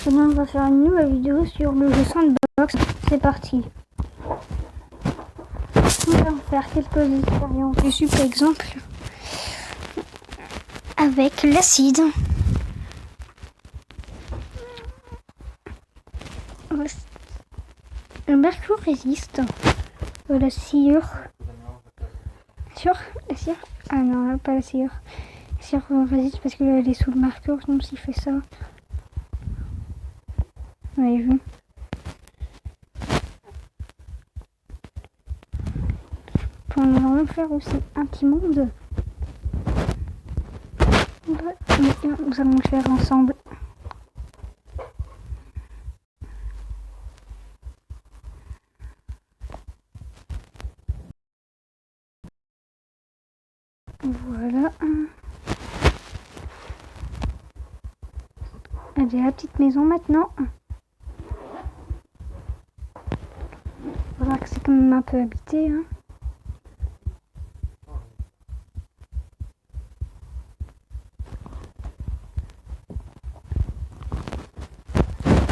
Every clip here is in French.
Maintenant, on va faire une nouvelle vidéo sur le jeu Sandbox. C'est parti. On va faire quelques expériences dessus, par exemple, avec l'acide. Le mercure résiste. La sciure. La cire. Ah non, pas la sciure. La cire résiste parce qu'elle est sous le mercure, sinon s'il fait ça. Vous avez vu. On va vraiment faire aussi un petit monde. Nous allons le faire ensemble. Voilà. J'ai la petite maison maintenant. On va voir que c'est quand même un peu habité. Hein.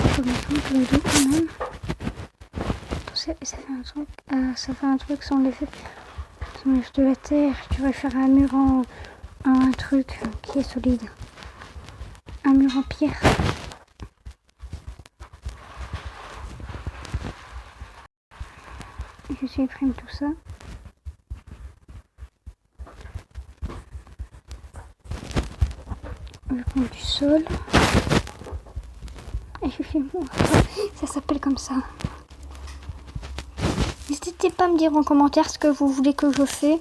Faut mettre un peu d'eau quand même. Ça fait un truc sans l'effet de la terre. Tu vas faire un mur un truc qui est solide. Un mur en pierre. Je supprime tout ça. Je prends du sol. Et je fais moi. Ça s'appelle comme ça. N'hésitez pas à me dire en commentaire ce que vous voulez que je fasse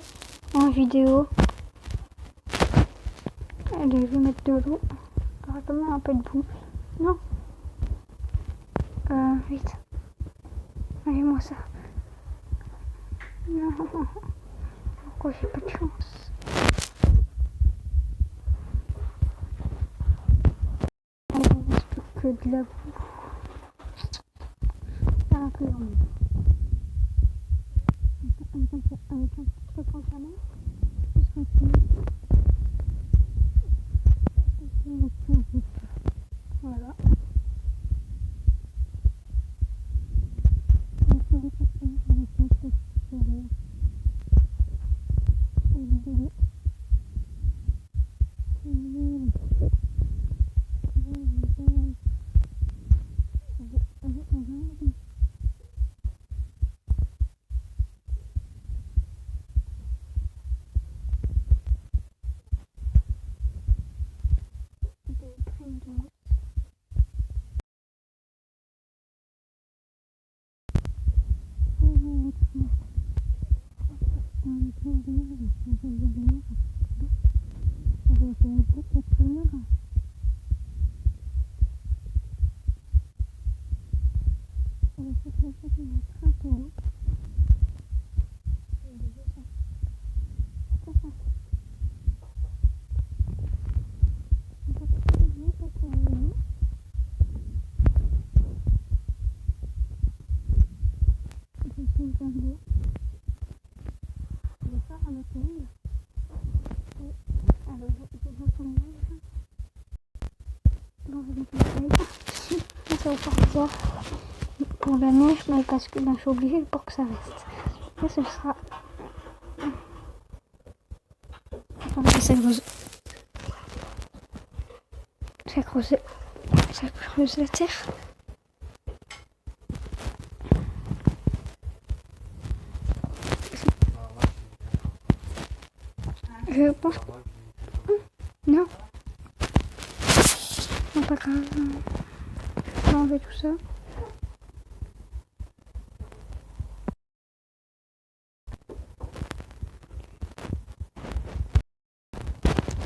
en vidéo. Allez, je vais mettre de l'eau. Il y aura quand même un peu de boue. Non. Vite. Allez, moi ça. Non. Pourquoi j'ai pas de chance? Il ne reste plus que de la boue. C'est un peu long. Avec un petit peu de la main. Juste continuer. Voilà. Ça va partir pour la neige, mais parce que je suis obligée pour que ça reste. Là, ce sera. Attendez, ça creuse. Ça creuse la terre. Je pense. Non. Non, pas grave. Je vais enlever tout ça.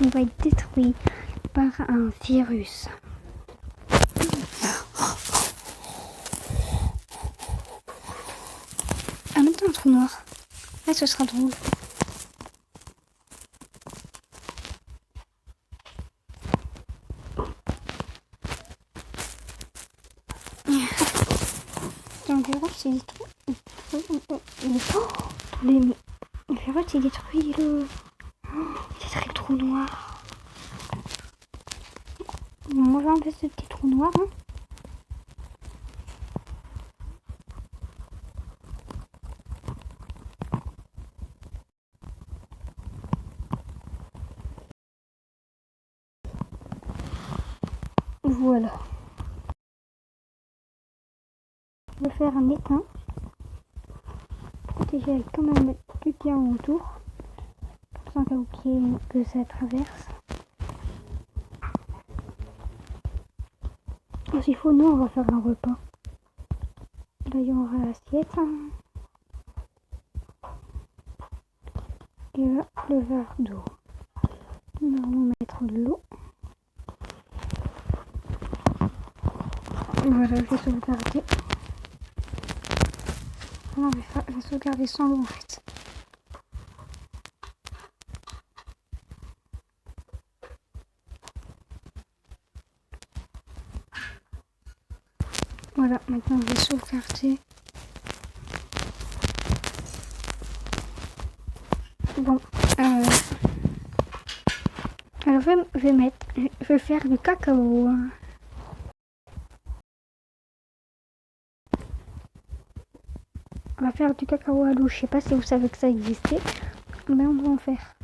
On va être détruit par un virus. Ah, maintenant un trou noir. Là, ce sera drôle. On verra s'il détruit. On verra s'il détruit le trou noir. Moi, je vais enlever ce petit trou noir. Hein. Voilà. Je vais faire un étain. Protéger avec quand même du pierre autour. Sans que ça traverse. S'il faut, nous, on va faire un repas. Là, il y aura l'assiette. Et là, le verre d'eau. Nous allons mettre de l'eau. Voilà, je vais sauvegarder. Non, je vais sauvegarder sans l'eau en fait. Voilà, maintenant je vais sauvegarder. Bon, alors je vais faire du cacao. On va faire du cacao à l'eau. Je sais pas si vous savez que ça existait, mais on va en faire.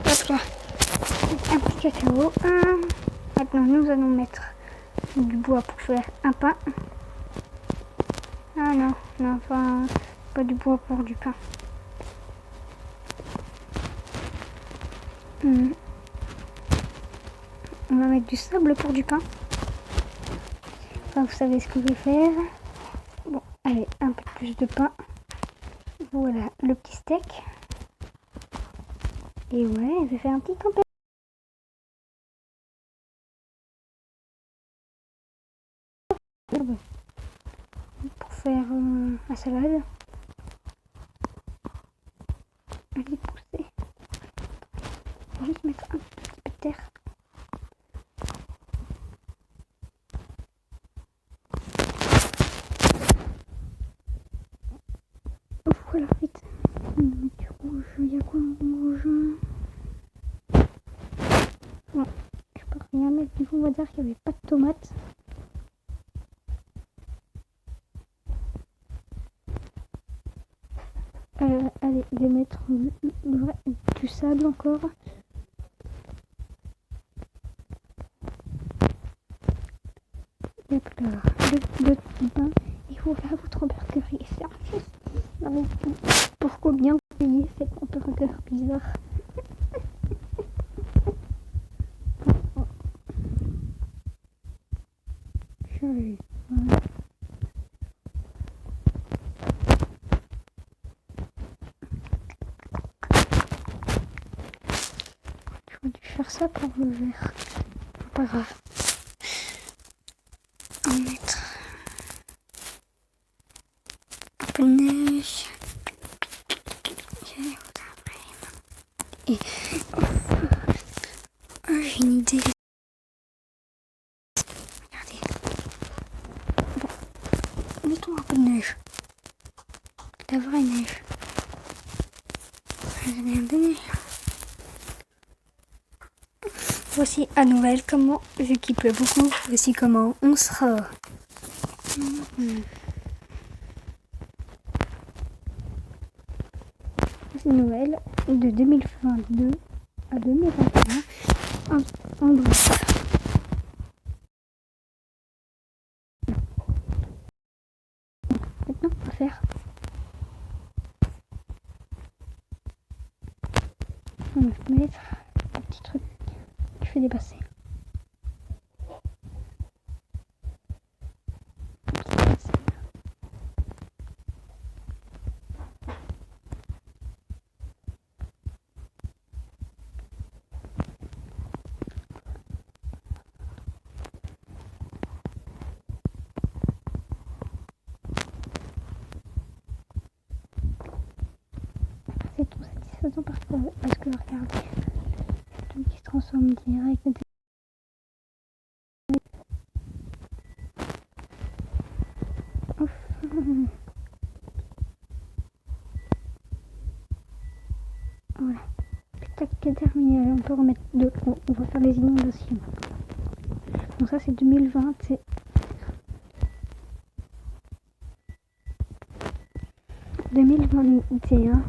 Hop là, un petit cacao. Maintenant, nous allons mettre du bois pour faire un pain. Ah non, enfin, pas du bois pour du pain. On va mettre du sable pour du pain. Enfin, vous savez ce que je vais faire. Bon, allez, un peu plus de pain. Voilà, le petit steak. Et ouais, je vais faire un petit camping. Pour faire la salade. Allez, pousser. Je vais juste mettre un petit peu de terre. Voilà, vite. On va mettre du rouge. Il y a quoi en rouge? Non, je peux rien mettre. Du coup, on va dire qu'il n'y avait pas de tomates. Allez, je vais mettre du sable encore. Hop là, le pain. Il faut faire votre burger et service. Pourquoi bien payer cet hamburger bizarre? Voilà. J'aurais dû faire ça pour le verre. Pas grave. On va mettre un peu de neige. Et j'ai une idée. Regardez. Bon, mettons un peu de neige. La vraie neige. J'ai bien de neige. Voici à Noël comment, vu qu'il pleut beaucoup, voici comment on sera. C'est Noël de 2022 à 2021 en bref. Maintenant on va faire on va mettre un petit truc que je fais dépasser. C'est tout satisfaisant parce que regardez, tout qui se transforme direct. Voilà. C'est terminé. On peut remettre d'autres. On va faire les inondations. Donc ça c'est 2020. C'est 2021.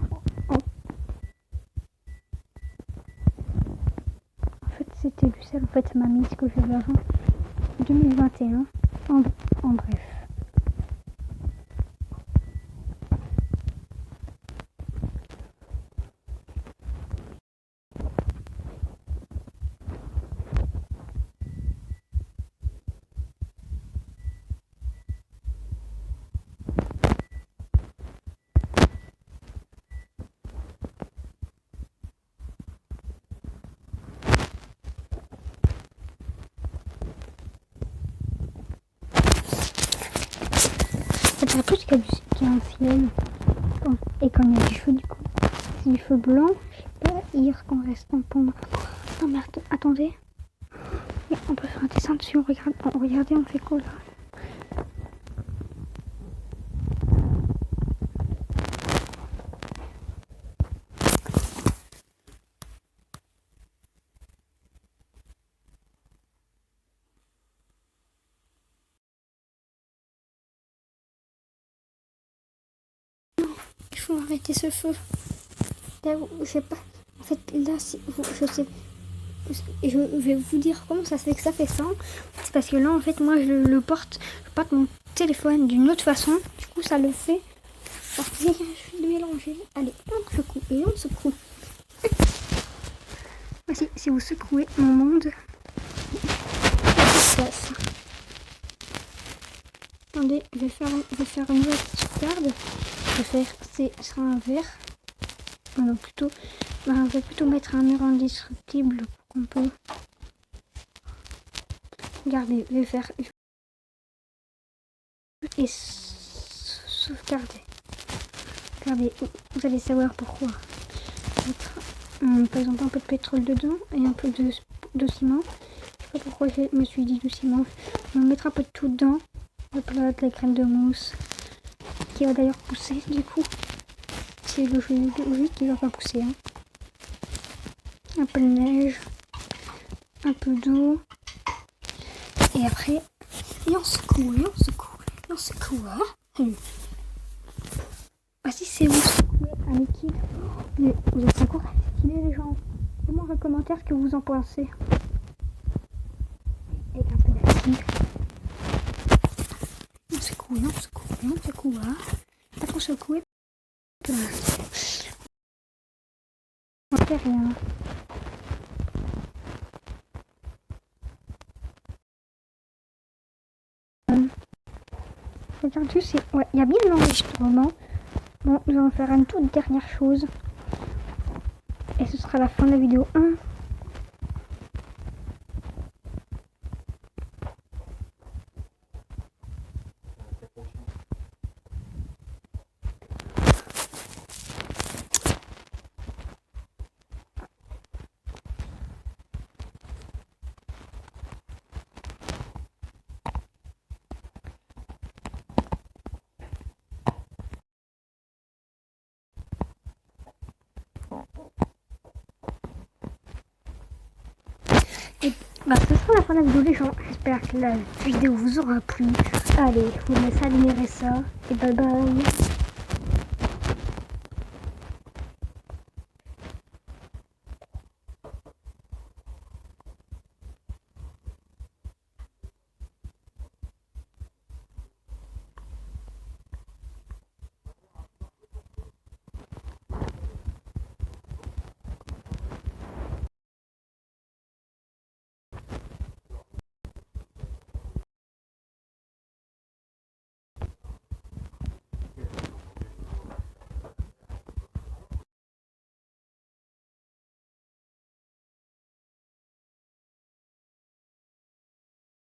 c'était Lucelle, en fait, m'a mis ce que j'avais avant 2021. En bref. En plus qu'il y a un ciel. Bon. Et quand il y a du feu, du coup, c'est du feu blanc. Je sais pas, hier qu'on reste en pont. Non mais attendez. Et on peut faire un dessin dessus. Regardez, on fait quoi là? Il faut arrêter ce feu. Là, je sais pas. En fait, là, je sais. Je vais vous dire comment ça se fait que ça fait ça. C'est parce que là, en fait, moi, je porte mon téléphone d'une autre façon. Du coup, ça le fait. Parce que je suis mélangée. Allez, on secoue et on secoue. Voici, si vous secouez mon monde. Attendez, je vais faire une nouvelle petite carte. Ce sera un verre. Non, plutôt, on va plutôt mettre un mur indestructible pour qu'on peut. Regardez, je vais faire et sauvegarder. Regardez, vous allez savoir pourquoi. Mettre, par exemple, un peu de pétrole dedans et un peu de ciment. Je sais pas pourquoi je me suis dit du ciment. On va mettre un peu de tout dedans. La plate, la crème de mousse, qui va d'ailleurs pousser du coup. C'est le jus qui va pas pousser. Hein. Un peu de neige, un peu d'eau. Et après, et on secoue. Hein. Voici, c'est vous secouez un liquide. Vous êtes encore stylés les gens. Dites-moi en commentaire ce que vous en pensez. Et un peu d'acide. On secoue. Hein. Pas trop secouer. On fait rien. Regarde juste, ouais, il y a bien l'enregistrement. Bon, nous allons faire une toute dernière chose. Et ce sera la fin de la vidéo 1. Et bah, ce sera la fin de la vidéo les gens. J'espère que la vidéo vous aura plu. Allez, je vous laisse admirer ça. Et bye bye.